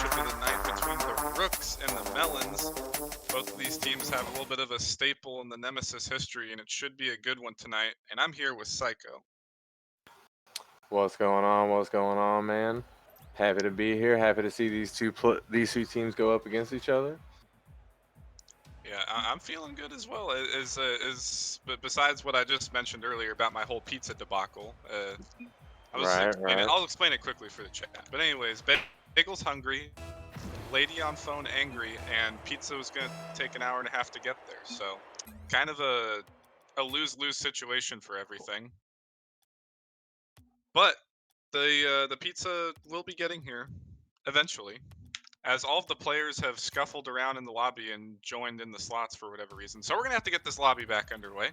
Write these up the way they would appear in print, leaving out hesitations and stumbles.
matchup of the night between the Rooks and the Melons. Both of these teams have a little bit of a staple in the Nemesis history, and it should be a good one tonight. And I'm here with Psycho. What's going on? What's going on, man? Happy to be here. Happy to see these two teams go up against each other. Yeah, I'm feeling good as well. But besides what I just mentioned earlier about my whole pizza debacle, Right. I'll explain it quickly for the chat. But anyways, Bagel's hungry, lady on phone angry, and pizza was gonna take an hour and a half to get there. So, kind of a lose-lose situation for everything. But the pizza will be getting here eventually, as all of the players have scuffled around in the lobby and joined in the slots for whatever reason. So we're gonna have to get this lobby back underway.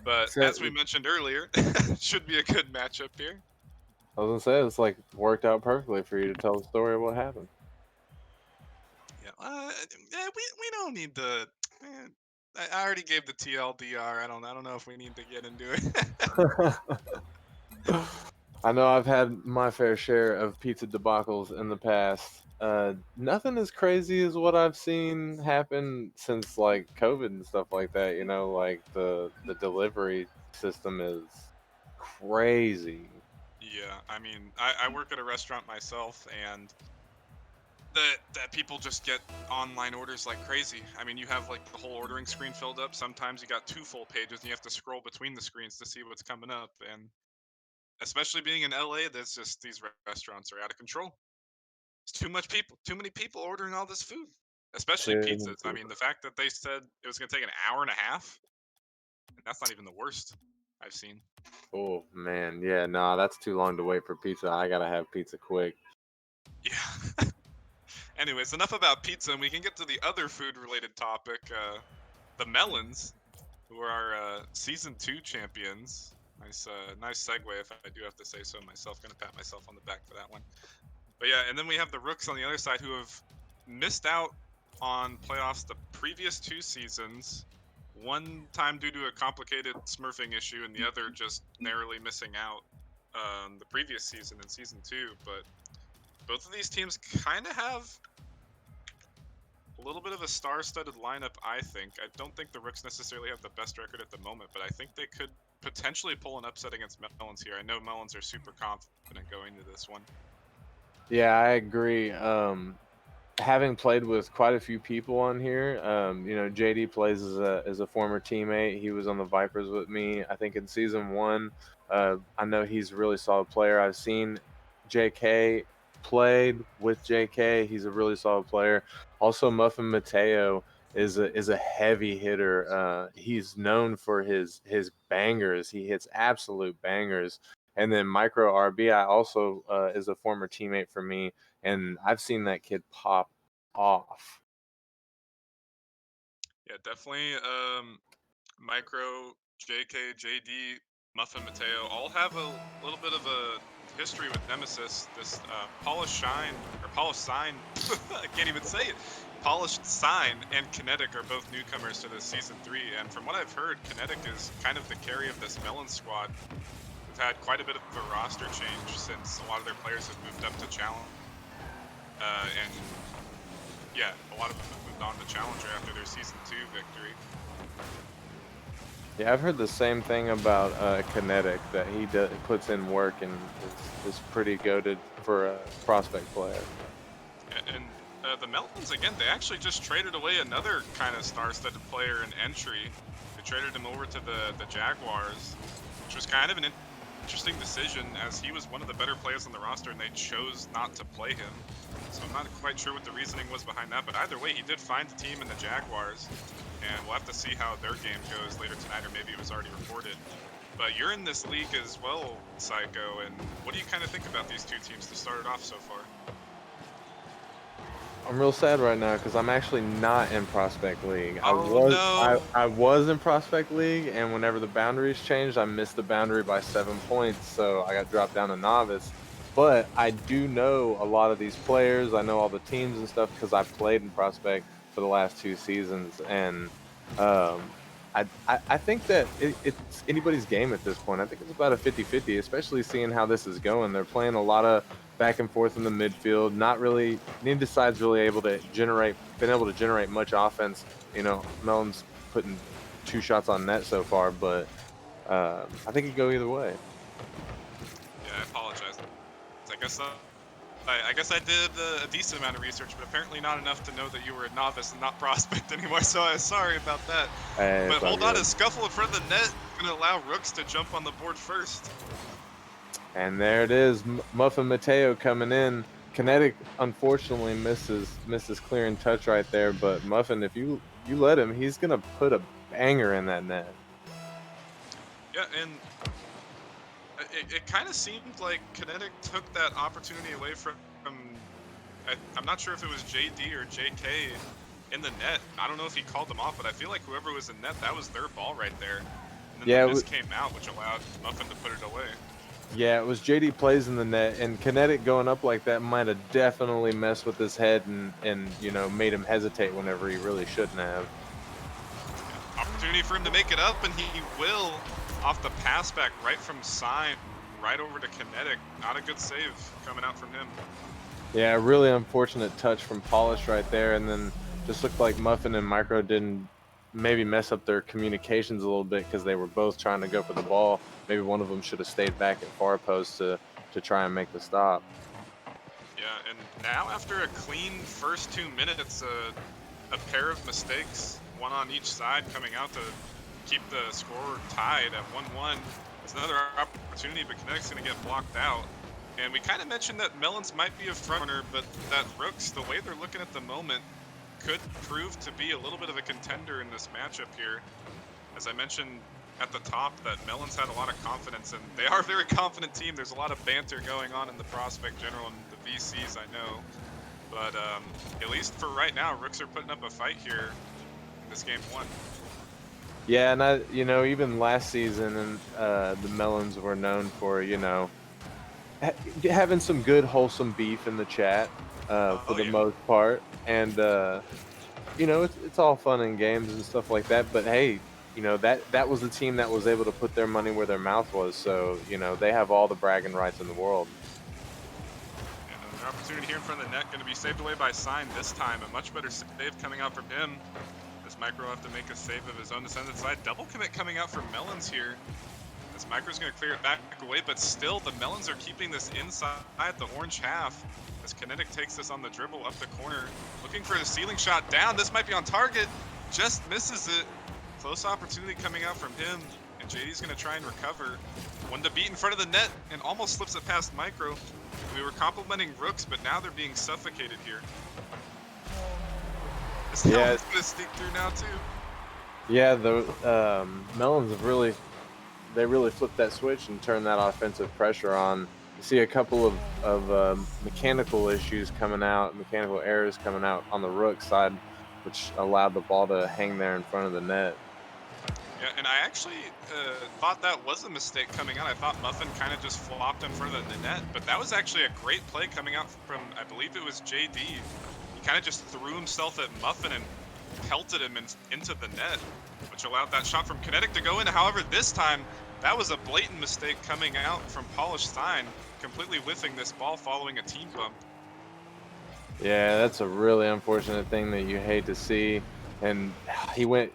But So, as we mentioned earlier, should be a good matchup here. I was gonna say it's like worked out perfectly for you to tell the story of what happened. Yeah, we don't need to. I already gave the TLDR. I don't know if we need to get into it. I know I've had my fair share of pizza debacles in the past. Nothing as crazy as what I've seen happen since like COVID and stuff like that. You know, like the delivery system is crazy. Yeah, I mean, I work at a restaurant myself, and that people just get online orders like crazy. I mean, you have like the whole ordering screen filled up. Sometimes you got two full pages, and you have to scroll between the screens to see what's coming up. And especially being in LA, there's just these restaurants are out of control. It's too much people, too many people ordering all this food, especially Too many pizzas. I mean, people. the fact that they said it was going to take an hour and a half, and that's not even the worst I've seen. Oh man, yeah, nah, that's too long to wait for pizza. I gotta have pizza quick. Yeah. Anyways, enough about pizza, and we can get to the other food-related topic. The Melons, who are our season 2 champions. Nice segue, if I do have to say so myself. Gonna pat myself on the back for that one. But yeah, and then we have the Rooks on the other side, who have missed out on playoffs the previous 2 seasons. One time due to a complicated smurfing issue, and the other just narrowly missing out the previous season in season 2. But both of these teams kind of have a little bit of a star-studded lineup, I think. I don't think the Rooks necessarily have the best record at the moment, but I think they could potentially pull an upset against Melons here. I know Melons are super confident going into this one. Yeah, I agree. Having played with quite a few people on here, JD plays as a former teammate. He was on the Vipers with me, I think, in season one. I know he's a really solid player. I've seen JK played with JK. He's a really solid player. Also, Muffin Mateo is a heavy hitter. He's known for his bangers. He hits absolute bangers. And then Micro RBI also is a former teammate for me, and I've seen that kid pop off. Yeah, definitely. Micro, JK, JD, Muffin Mateo all have a little bit of a history with Nemesis. This Polished Sign, I can't even say it. Polished Sign and Kinetic are both newcomers to this season 3, and from what I've heard, Kinetic is kind of the carry of this Melon squad. We've had quite a bit of a roster change since a lot of their players have moved up to Challenge. And yeah, a lot of them have moved on to Challenger after their season 2 victory. Yeah, I've heard the same thing about Kinetic, that puts in work and is pretty goated for a prospect player. And the Melons, again, they actually just traded away another kind of star-studded player in entry. They traded him over to the Jaguars, which was kind of an interesting decision, as he was one of the better players on the roster, and they chose not to play him. So I'm not quite sure what the reasoning was behind that, but either way, he did find a team in the Jaguars, and we'll have to see how their game goes later tonight, or maybe it was already reported. But you're in this league as well, Psycho, and what do you kind of think about these two teams to start it off so far? I'm real sad right now because I'm actually not in Prospect League. Oh no! I was in Prospect League, and whenever the boundaries changed, I missed the boundary by 7 points, so I got dropped down to novice. But I do know a lot of these players. I know all the teams and stuff because I played in Prospect for the last 2 seasons, and um, I think that it's anybody's game at this point. I think it's about a 50-50, especially seeing how this is going. They're playing a lot of back and forth in the midfield. Not really, neither side's really been able to generate much offense. Melon's putting 2 shots on net so far, but I think it could go either way. Yeah, I apologize. I guess I did a decent amount of research, but apparently not enough to know that you were a novice and not prospect anymore. So I'm sorry about that. But It's all hold on, a good. scuffle in front of the net gonna allow Rooks to jump on the board first. And there it is, Muffin Mateo coming in. Kinetic unfortunately misses clearing touch right there, but Muffin, if you let him, he's gonna put a banger in that net. Yeah, and it kind of seemed like Kinetic took that opportunity away from I'm not sure if it was JD or JK in the net. I don't know if he called them off, but I feel like whoever was in net, that was their ball right there. And then Yeah, the miss came out, which allowed Muffin to put it away. yeah, it was JD plays in the net, and Kinetic going up like that might have definitely messed with his head and made him hesitate whenever he really shouldn't have. Opportunity for him to make it up, and he will off the pass back right from Sign, right over to Kinetic. Not a good save coming out from him. Yeah, really unfortunate touch from Polish right there, and then just looked like Muffin and Micro didn't maybe mess up their communications a little bit because they were both trying to go for the ball. Maybe one of them should have stayed back at far post to try and make the stop. Yeah, and now after a clean first 2 minutes, a pair of mistakes, one on each side, coming out to keep the score tied at 1-1. There's another opportunity, but Kinetic's going to get blocked out. And we kind of mentioned that Melons might be a front runner, but that Rooks, the way they're looking at the moment, could prove to be a little bit of a contender in this matchup here. As I mentioned at the top, that Melons had a lot of confidence, and they are a very confident team. There's a lot of banter going on in the prospect general and the VCs, I know. But at least for right now, Rooks are putting up a fight here in this game 1. Yeah, and even last season, and the Melons were known for having some good wholesome beef in the chat for the Yeah. most part, and it's all fun and games and stuff like that. But hey, that was the team that was able to put their money where their mouth was. So they have all the bragging rights in the world. And another opportunity here in front of the net, going to be saved away by Sign this time. A much better save coming out from him. This Micro will have to make a save of his own descendant side. Double commit coming out from Melons here. This Micro's going to clear it back away, but still the Melons are keeping this inside the orange half. As Kinetic takes this on the dribble up the corner. Looking for the ceiling shot down. This might be on target. Just misses it. Close opportunity coming out from him. And JD's going to try and recover. One to beat in front of the net and almost slips it past Micro. We were complimenting Rooks, but now they're being suffocated here. This Melon's going to sneak through now too. Yeah, the Melons have really flipped that switch and turned that offensive pressure on. You see a couple of mechanical issues coming out, mechanical errors coming out on the Rook side, which allowed the ball to hang there in front of the net. Yeah, and I actually thought that was a mistake coming out. I thought Muffin kind of just flopped in front of the net, but that was actually a great play coming out from, I believe it was JD. He kind of just threw himself at Muffin and pelted him into the net, which allowed that shot from Kinetic to go in. However, this time, that was a blatant mistake coming out from Polished Sign, completely whiffing this ball following a team bump. Yeah, that's a really unfortunate thing that you hate to see. And he went,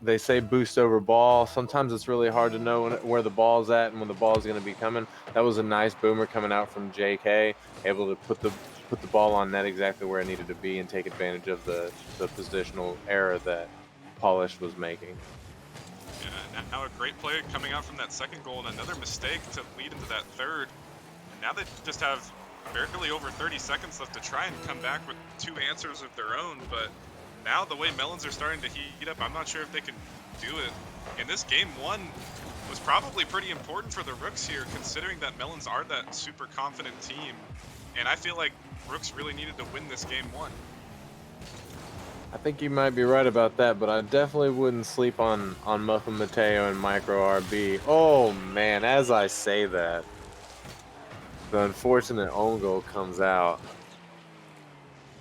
they say boost over ball. Sometimes it's really hard to know where the ball's at and when the ball's going to be coming. That was a nice boomer coming out from JK, able to put the ball on net exactly where it needed to be and take advantage of the positional error that Polish was making. Yeah, now a great play coming out from that second goal and another mistake to lead into that third. And now they just have barely over 30 seconds left to try and come back with 2 answers of their own, but now the way Melons are starting to heat up, I'm not sure if they can do it. And this game 1 was probably pretty important for the Rooks here, considering that Melons are that super confident team. And I feel like Rooks really needed to win this game 1. I think you might be right about that, but I definitely wouldn't sleep on Muffin Mateo and Micro RB. Oh man, as I say that, the unfortunate own goal comes out.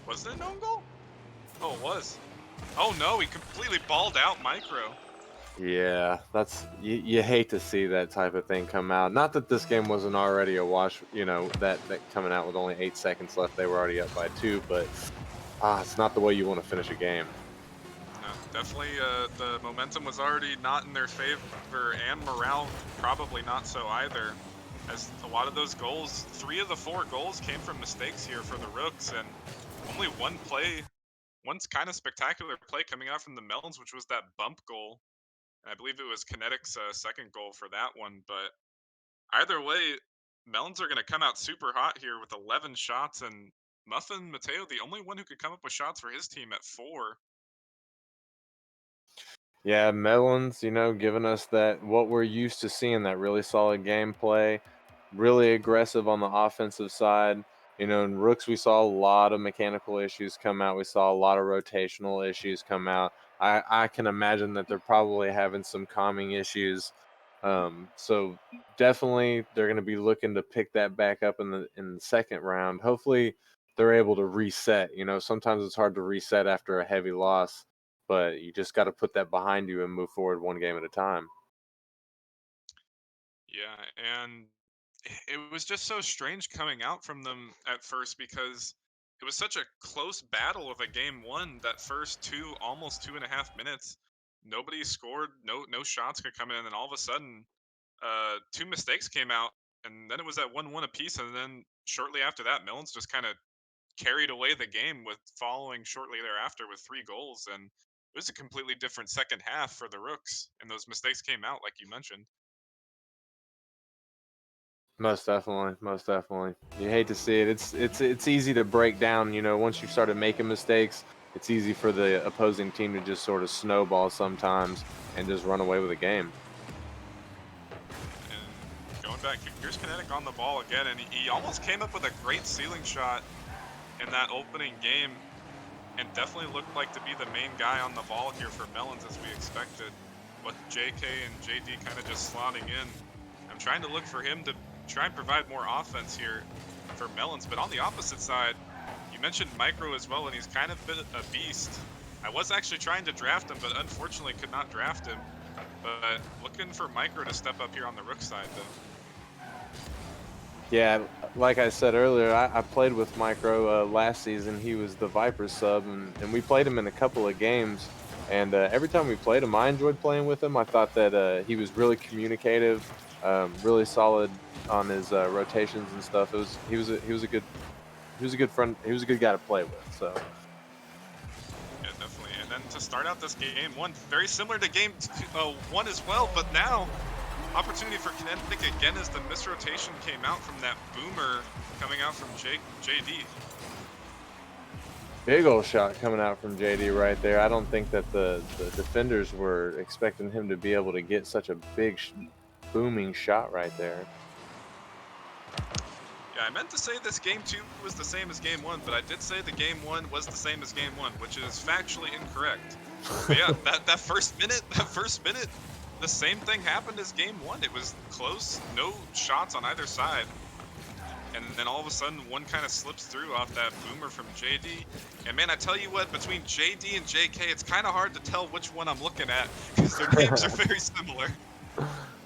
Was it an own goal? Oh, it was. Oh no, he completely balled out Micro. Yeah, that's you hate to see that type of thing come out. Not that this game wasn't already a wash, that coming out with only 8 seconds left, they were already up by 2, but it's not the way you want to finish a game. No, definitely the momentum was already not in their favor, and morale probably not so either. As a lot of those goals, 3 of the 4 goals came from mistakes here for the Rooks, and only one's kind of spectacular play coming out from the Melons, which was that bump goal. I believe it was Kinetic's second goal for that one, but either way, Melons are going to come out super hot here with 11 shots, and Muffin Mateo, the only one who could come up with shots for his team at 4. Yeah, Melons, giving us that what we're used to seeing, that really solid gameplay, really aggressive on the offensive side. In Rooks, we saw a lot of mechanical issues come out. We saw a lot of rotational issues come out. I can imagine that they're probably having some calming issues. So definitely they're going to be looking to pick that back up in the second round. Hopefully they're able to reset. Sometimes it's hard to reset after a heavy loss, but you just got to put that behind you and move forward one game at a time. Yeah, and it was just so strange coming out from them at first because it was such a close battle of a game one. That first almost 2.5 minutes, nobody scored, no shots could come in, and then all of a sudden, 2 mistakes came out, and then it was at 1-1 apiece, and then shortly after that, Melons just kind of carried away the game with following shortly thereafter with 3 goals, and it was a completely different second half for the Rooks, and those mistakes came out like you mentioned. Most definitely, most definitely. You hate to see it. It's easy to break down. Once you started making mistakes, it's easy for the opposing team to just sort of snowball sometimes and just run away with the game. And going back, here's Kinetic on the ball again, and he almost came up with a great ceiling shot in that opening game, and definitely looked like to be the main guy on the ball here for Melons as we expected, with JK and JD kind of just slotting in. I'm trying to look for him to try and provide more offense here for Melons, but on the opposite side, you mentioned Micro as well, and he's kind of been a beast. I was actually trying to draft him, but unfortunately could not draft him. But looking for Micro to step up here on the Rook side, though. Yeah, like I said earlier, I played with Micro last season. He was the Vipers sub, and we played him in a couple of games. And every time we played him, I enjoyed playing with him. I thought that he was really communicative, really solid on his rotations and stuff. He was a good friend. He was a good guy to play with. So Yeah, definitely. And then to start out this game one, very similar to game one as well, but now opportunity for Kinetic again as the misrotation came out from that boomer coming out from JD. big old shot coming out from JD right there. I don't think that the defenders were expecting him to be able to get such a big booming shot right there. Yeah, I meant to say this game two was the same as game one, but I did say the game one was the same as game one, which is factually incorrect. But yeah, that first minute, the same thing happened as game one. It was close, no shots on either side. And then all of a sudden, one kind of slips through off that boomer from JD. And man, I tell you what, between JD and JK, it's kind of hard to tell which one I'm looking at because their names are very similar.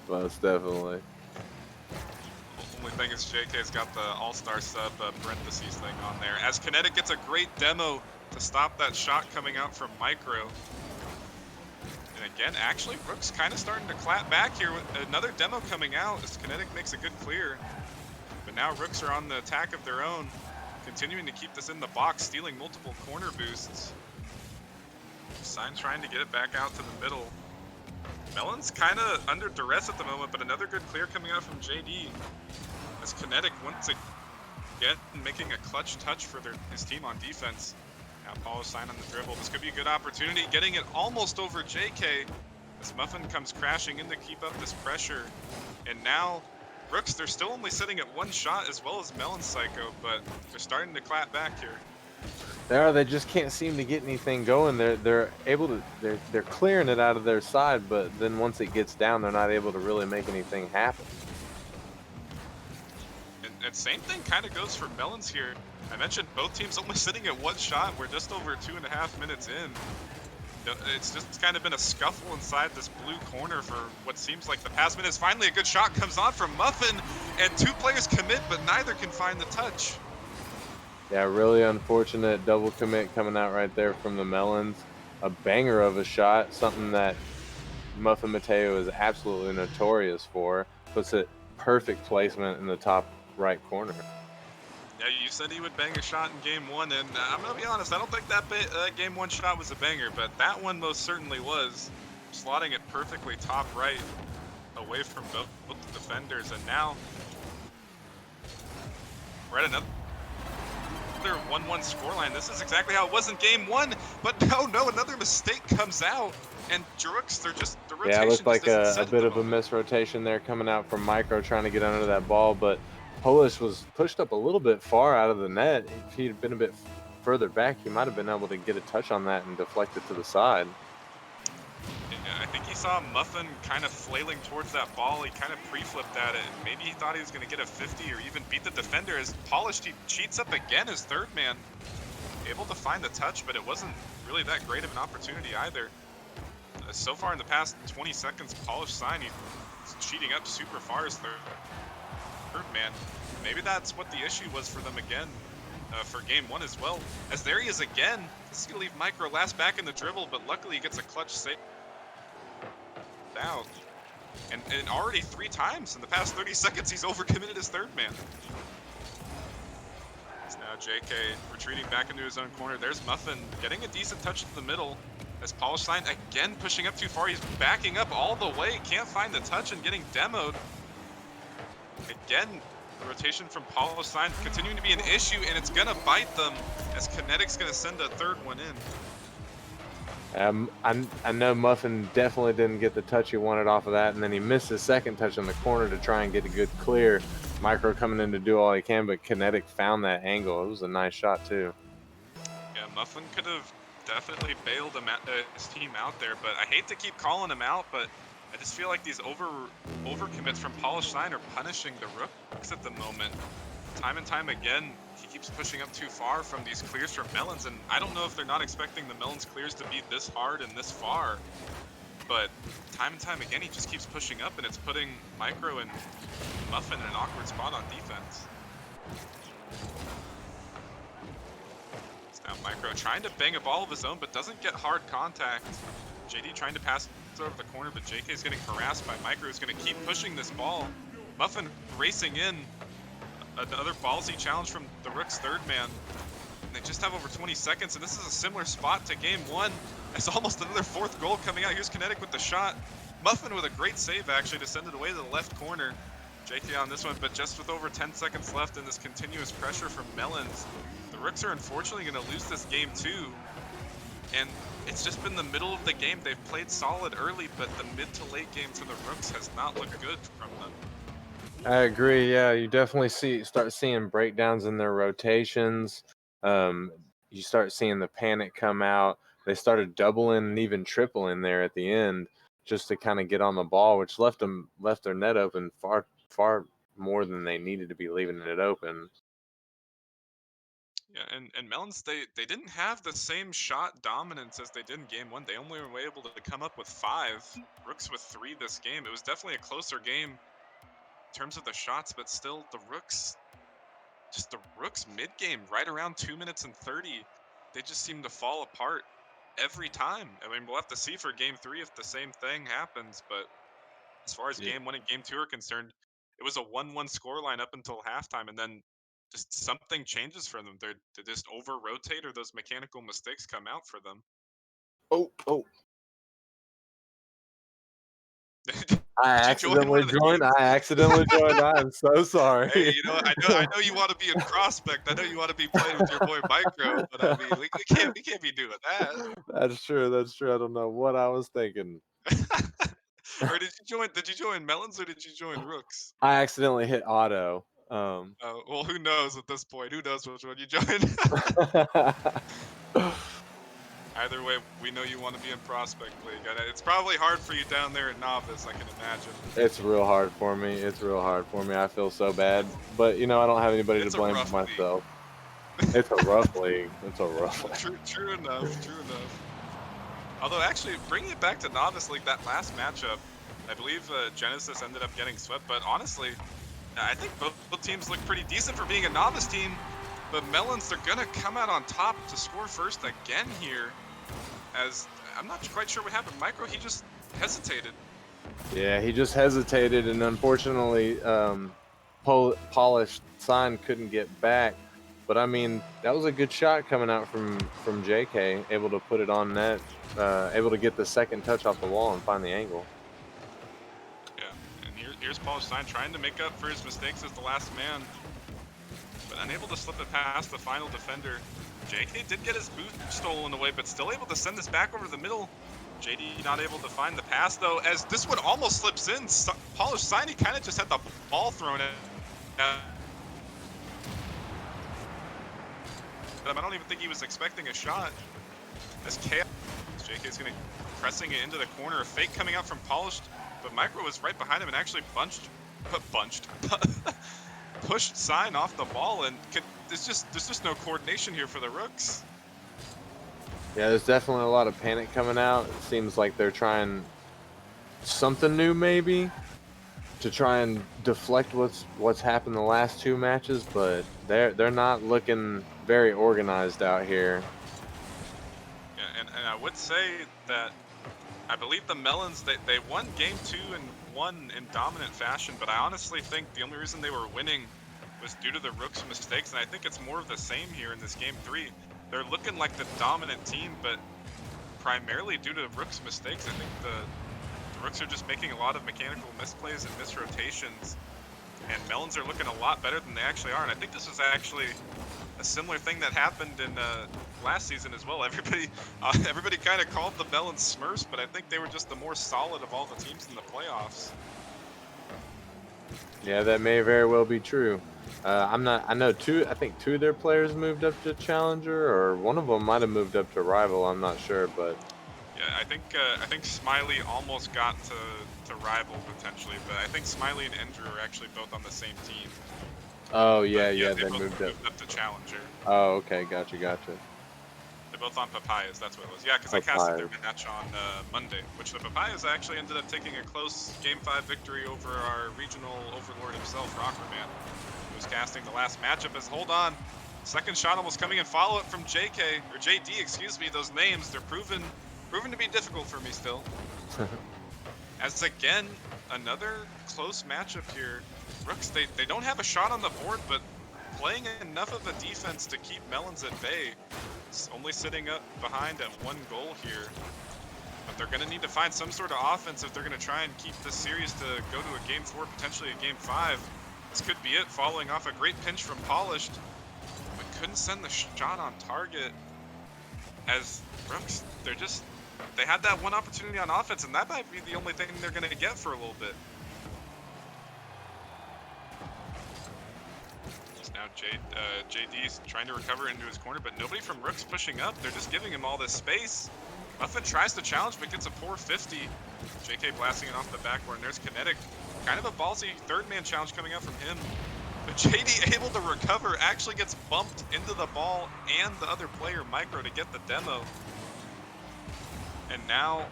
Most definitely. Only thing is JK's got the all-star sub parentheses thing on there. As Kinetic gets a great demo to stop that shot coming out from Micro. And again, actually, Rooks kind of starting to clap back here with another demo coming out as Kinetic makes a good clear. But now Rooks are on the attack of their own, continuing to keep this in the box, stealing multiple corner boosts. Sign trying to get it back out to the middle. Melon's kind of under duress at the moment, but another good clear coming out from JD. As Kinetic once again making a clutch touch for his team on defense. Now Paulo Sign on the dribble. This could be a good opportunity, getting it almost over JK as Muffin comes crashing in to keep up this pressure. And now Rooks, they're still only sitting at 1 shot as well as Melon Psycho, but they're starting to clap back here. They just can't seem to get anything going. They're able to they're clearing it out of their side, but then once it gets down, they're not able to really make anything happen. And same thing kind of goes for Melons here. I mentioned both teams only sitting at 1 shot. We're just over 2.5 minutes in. It's just kind of been a scuffle inside this blue corner for what seems like the past minutes. Finally, a good shot comes on from Muffin, and two players commit, but neither can find the touch. Yeah, really unfortunate double commit coming out right there from the Melons. A banger of a shot, something that Muffin Mateo is absolutely notorious for. Puts it perfect placement in the top right corner. Yeah, you said he would bang a shot in game one, and I'm gonna be honest, I don't think that game one shot was a banger, but that one most certainly was. Slotting it perfectly top right, away from both the defenders, and now we're at another 1-1 scoreline. This is exactly how it was in game one, but no, another mistake comes out, and Rooks, the Yeah, it rotation looked just like isn't a set at bit the of a moment. misrotation there coming out from Micro trying to get under that ball, but Polish was pushed up a little bit far out of the net. If he'd been a bit further back, he might have been able to get a touch on that and deflect it to the side. Yeah, I think he saw Muffin kind of flailing towards that ball. He kind of pre-flipped at it. Maybe he thought he was going to get a 50 or even beat the defender. As Polished, he cheats up again as third man. Able to find the touch, but it wasn't really that great of an opportunity either. So far in the past 20 seconds, Polished sign, he's cheating up super far as third man. Maybe that's what the issue was for them again. For game one as well. As there he is again. This is going to leave Micro last back in the dribble, but luckily he gets a clutch save out. And already 3 times in the past 30 seconds, he's overcommitted his third man. It's now JK retreating back into his own corner. There's Muffin getting a decent touch to the middle. As Polished sign again pushing up too far. He's backing up all the way. Can't find the touch and getting demoed. Again, the rotation from Polished sign continuing to be an issue, and it's going to bite them as Kinetic's going to send a third one in. I know Muffin definitely didn't get the touch he wanted off of that, and then he missed his second touch in the corner to try and get a good clear. Micro coming in to do all he can, but Kinetic found that angle. It was a nice shot too. Yeah, Muffin could have definitely bailed his team out there, but I hate to keep calling him out, but I just feel like these overcommits from Polished sign are punishing the Rooks at the moment. Time and time again, he keeps pushing up too far from these clears from Melons, and I don't know if they're not expecting the Melons clears to be this hard and this far, but time and time again, he just keeps pushing up, and it's putting Micro and Muffin in an awkward spot on defense. It's now Micro trying to bang a ball of his own, but doesn't get hard contact. JD trying to pass it over the corner, but JK is getting harassed by Micro, who's going to keep pushing this ball. Muffin racing in. Another ballsy challenge from the Rooks third man. And they just have over 20 seconds, and this is a similar spot to game one. It's almost another fourth goal coming out. Here's Kinetic with the shot. Muffin with a great save, actually, to send it away to the left corner. JK on this one, but just with over 10 seconds left and this continuous pressure from Melons, the Rooks are unfortunately going to lose this game too. And it's just been the middle of the game. They've played solid early, but the mid to late game for the Rooks has not looked good from them. I agree. Yeah, you definitely start seeing breakdowns in their rotations. You start seeing the panic come out. They started doubling and even tripling there at the end just to kind of get on the ball, which left their net open far more than they needed to be leaving it open. Yeah, and Melons, they didn't have the same shot dominance as they did in game one. They only were able to come up with 5. Rooks with 3 this game. It was definitely a closer game in terms of the shots, but still the Rooks mid-game, right around 2 minutes and 30, they just seem to fall apart every time. I mean, we'll have to see for game 3 if the same thing happens, but as far as Yeah. game 1 and game 2 are concerned, it was a 1-1 scoreline up until halftime, and then just something changes for them. They just over-rotate, or those mechanical mistakes come out for them. Oh! Did I you join one accidentally of the joined. games? I accidentally joined. I am so sorry. Hey, I know you want to be a prospect. I know you want to be playing with your boy Micro, but I mean, we can't be doing that. That's true. That's true. I don't know what I was thinking. Or did you join Melons, or did you join Rooks? I accidentally hit auto. Well, who knows at this point? Who knows which one you joined? Either way, we know you want to be in Prospect League. And it's probably hard for you down there at Novice, I can imagine. It's real hard for me. It's real hard for me. I feel so bad. But, I don't have anybody to blame but myself. It's a rough league. It's a rough league. True enough. Although actually, bringing it back to Novice League, that last matchup, I believe Genesis ended up getting swept. But honestly, I think both teams look pretty decent for being a Novice team. But Melons, they're going to come out on top to score first again here. As I'm not quite sure what happened. Micro, he just hesitated. Yeah, he just hesitated, and unfortunately, Polished Sign couldn't get back. But I mean, that was a good shot coming out from JK, able to put it on net, able to get the second touch off the wall and find the angle. Yeah, and here's Polished Sign trying to make up for his mistakes as the last man, but unable to slip it past the final defender. JK did get his boost stolen away, but still able to send this back over the middle. JD not able to find the pass, though, as this one almost slips in. Polished Sign, he kind of just had the ball thrown at him. I don't even think he was expecting a shot. As Chaos, JK's going to pressing it into the corner. A fake coming out from Polished, but Micro was right behind him and actually pushed Sign off the ball, and there's just no coordination here for the Rooks. Yeah, there's definitely a lot of panic coming out. It seems like they're trying something new, maybe, to try and deflect what's happened the last two matches, but they're not looking very organized out here. Yeah, and I would say that I believe the Melons, they won game 2 and won in dominant fashion, but I honestly think the only reason they were winning was due to the Rooks' mistakes, and I think it's more of the same here in this game 3. They're looking like the dominant team, but primarily due to Rooks' mistakes. I think the Rooks are just making a lot of mechanical misplays and misrotations, and Melons are looking a lot better than they actually are, and I think this is actually a similar thing that happened in last season as well. Everybody kind of called the Melons Smurfs, but I think they were just the more solid of all the teams in the playoffs. Yeah, that may very well be true. I think two of their players moved up to Challenger, or one of them might have moved up to Rival. I'm not sure, but yeah, I think Smiley almost got to Rival potentially, but I think Smiley and Andrew are actually both on the same team. Oh yeah, but, yeah, they both moved up to Challenger. Oh, okay, gotcha. They're both on Papayas, that's what it was. Yeah, because I casted their match on Monday, which the Papayas actually ended up taking a close Game 5 victory over our regional overlord himself, Rockerman, who was casting the last matchup. As hold on, second shot almost coming in, follow-up from JK, or JD, excuse me. Those names, they're proven to be difficult for me still. As again, another close matchup here. Rooks, they don't have a shot on the board, but playing enough of a defense to keep Melons at bay. It's only sitting up behind at 1 goal here. But they're going to need to find some sort of offense if they're going to try and keep this series to go to a Game 4, potentially a Game 5. This could be it, following off a great pinch from Polished, but couldn't send the shot on target. As Rooks, they had that one opportunity on offense, and that might be the only thing they're going to get for a little bit. Now JD's trying to recover into his corner, but nobody from Rooks pushing up. They're just giving him all this space. Muffin tries to challenge, but gets a poor 50. JK blasting it off the backboard, and there's Kinetic. Kind of a ballsy third-man challenge coming out from him. But JD able to recover, actually gets bumped into the ball and the other player, Micro, to get the demo. And now,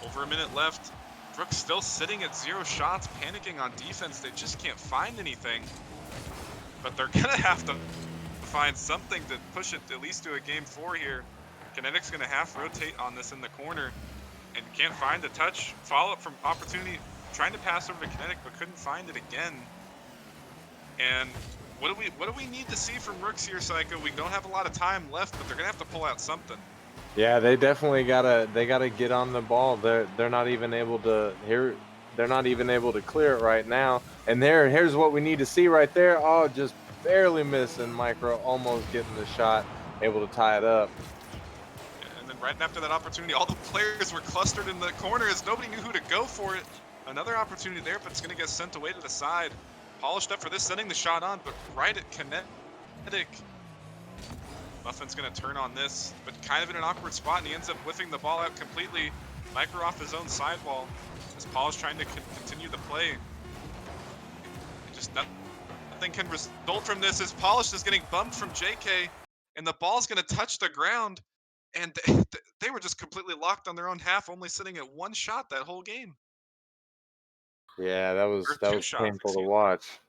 over a minute left, Rooks still sitting at 0 shots, panicking on defense. They just can't find anything. But they're gonna have to find something to push it at least to a Game 4 here. Kinetic's gonna half rotate on this in the corner and can't find a touch. Follow-up from opportunity, trying to pass over to Kinetic, but couldn't find it again. And what do we need to see from Rooks here, Psycho? We don't have a lot of time left, but they're gonna have to pull out something. Yeah, they definitely gotta get on the ball. They're not even able to They're not even able to clear it right now. And here's what we need to see right there. Oh, just barely missing. Micro almost getting the shot, able to tie it up. And then right after that opportunity, all the players were clustered in the corner as nobody knew who to go for it. Another opportunity there, but it's going to get sent away to the side. Polished up for this, sending the shot on, but right at Kinetic. Muffin's going to turn on this, but kind of in an awkward spot, and he ends up whiffing the ball out completely. Micro off his own sidewall. As Paul's trying to continue the play. Just nothing can result from this as Polished is getting bumped from JK, and the ball's going to touch the ground, and they were just completely locked on their own half, only sitting at one shot that whole game, Yeah, that or was that two was shots, painful to excuse me. watch.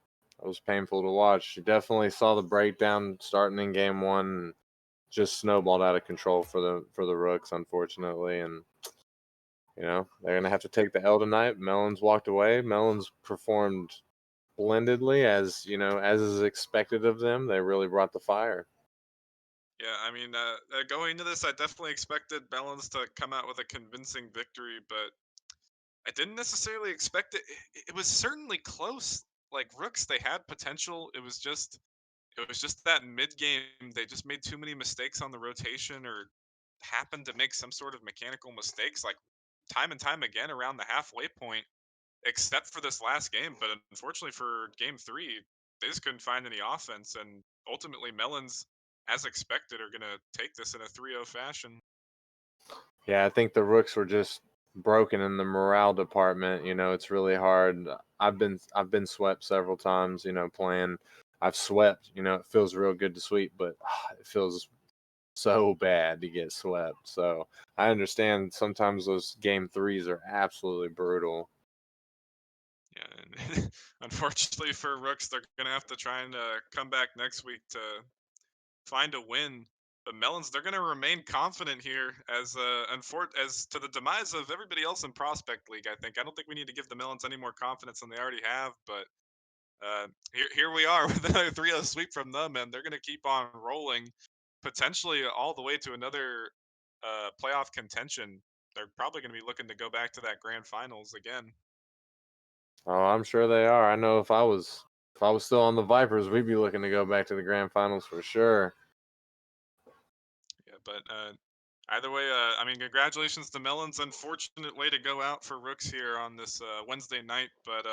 That was painful to watch. You definitely saw the breakdown starting in game one. Just snowballed out of control for the Rooks, unfortunately, and they're gonna have to take the L tonight. Melons walked away. Melons performed splendidly, as is expected of them. They really brought the fire. Yeah, I mean, going into this, I definitely expected Melons to come out with a convincing victory, but I didn't necessarily expect it. It was certainly close. Like Rooks, they had potential. It was just that mid game they just made too many mistakes on the rotation, or happened to make some sort of mechanical mistakes, like time and time again around the halfway point, except for this last game. But unfortunately for game three, they just couldn't find any offense, and ultimately Melons, as expected, are gonna take this in a 3-0 fashion. Yeah, I think the Rooks were just broken in the morale department. It's really hard. I've been swept several times. Playing. I've swept. It feels real good to sweep, but it feels so bad to get swept. So I understand sometimes those game threes are absolutely brutal. Yeah, and unfortunately for Rooks, they're gonna have to try and come back next week to find a win. But Melons, they're going to remain confident here as to the demise of everybody else in Prospect League. I don't think we need to give the Melons any more confidence than they already have. But here we are with another 3-0 sweep from them, and they're going to keep on rolling, potentially all the way to another playoff contention. They're probably going to be looking to go back to that grand finals again. Oh, I'm sure they are. I know if I was still on the Vipers, we'd be looking to go back to the grand finals for sure. Yeah, but either way, I mean, congratulations to Melons. Unfortunate way to go out for Rooks here on this Wednesday night, but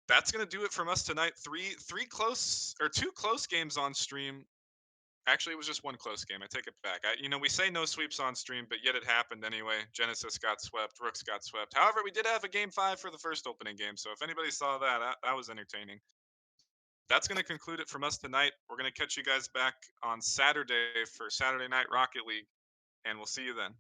that's gonna do it from us tonight. Three close, or two close games on stream. Actually, it was just one close game. I take it back. We say no sweeps on stream, but yet it happened anyway. Genesis got swept, Rooks got swept. However, we did have a game five for the first opening game, so if anybody saw that, that was entertaining. That's going to conclude it from us tonight. We're going to catch you guys back on Saturday for Saturday Night Rocket League, and we'll see you then.